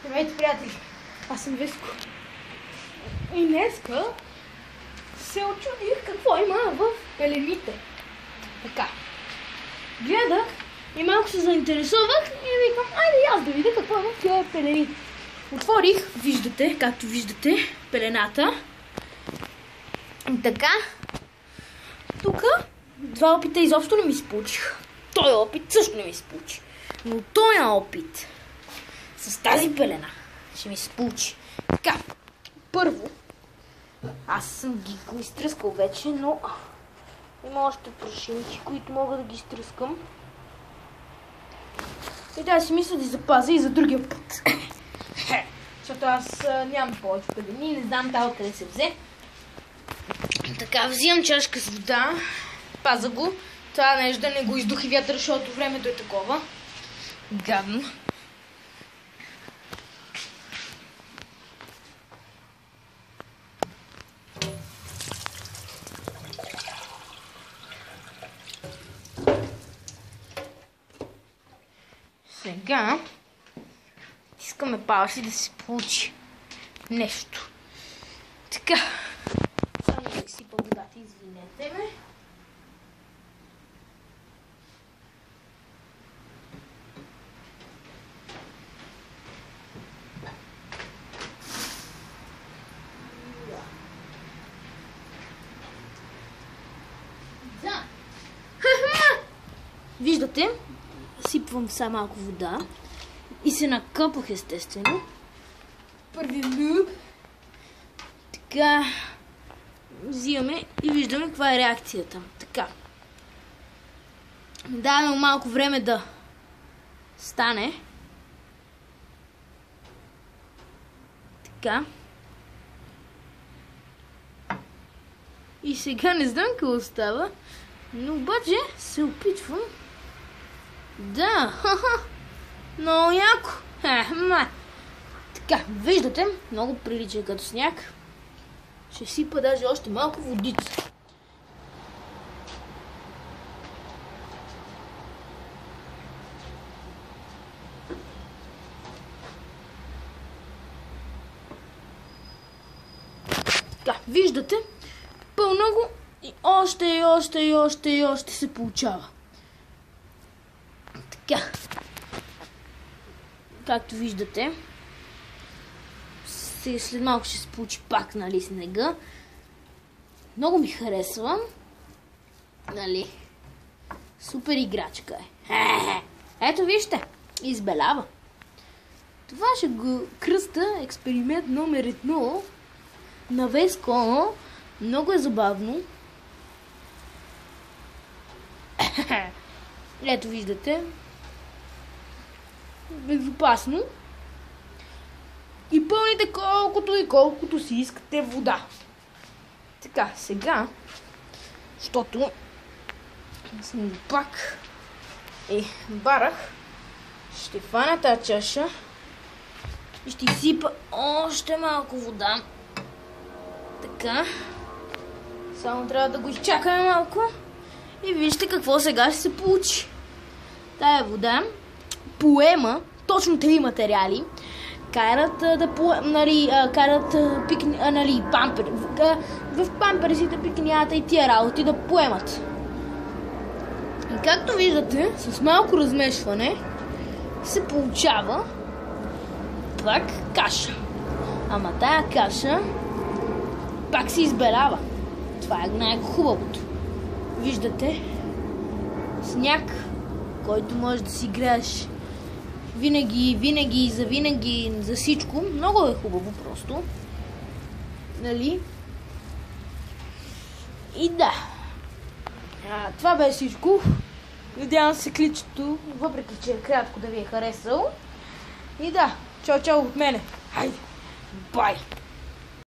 Здравейте, приятели! Аз съм Веско. И днеска се очудих какво има в пелените. Така. Гледах и малко се заинтересувах и викам, айде аз да видя какво има в тези пелени. Отворих, виждате, както виждате, пелената. И така. Тук два опита изобщо не ми се получиха. Той опит също не ми се получи. Но този опит с тази пелена ще ми се получи. Така, първо, аз съм ги го изтръскал вече, но има още прашинки, които мога да ги изтръскам. И да си мисля да запазя и за другия път. Защото аз нямам повече пелени, не знам тази къде се взе. Така, взимам чашка с вода, паза го. Това нещо да не го издухи вятър, защото времето е такова. Гадно. Сега искаме палси да се получи нещо. Така. Само да изсипа водата, извинете ме. Да. Виждате? Сипвам сега малко вода и се накъпах естествено. Първи люб. Така. Взимаме и виждаме каква е реакцията. Така. Даваме малко време да стане. Така. И сега не знам какво става, но обаче се опитвам. Да, много яко. Така, виждате, много прилича като сняг. Ще сипа даже още малко водица. Така, виждате, пълно го и още се получава. Така. Както виждате, след малко ще се получи пак, нали, снега. Много ми харесва. Нали. Супер играчка е. Ето вижте, избелява. Това ще го кръста експеримент номер 1 на Веско. Много е забавно. Ето виждате. Безопасно. И пълните колкото си искате вода. Така, сега, защото съм пак барах, ще фана тази чаша и ще изсипа още малко вода. Така. Само трябва да го изчакаме малко. И вижте какво сега ще се получи. Тая вода поема точно тези материали. Карат в памперсите, пикнията и тия работи да поемат. И както виждате, с малко размешване се получава пак каша. Ама тая каша пак се избелява. Това е най-хубавото. Виждате, сняг, който можеш да си играеш винаги, за всичко. Много е хубаво просто. Нали? И да. Това беше всичко. Надявам се клипчето, въпреки че е кратко, да ви е харесало. И да, чао от мене. Хайде, бай!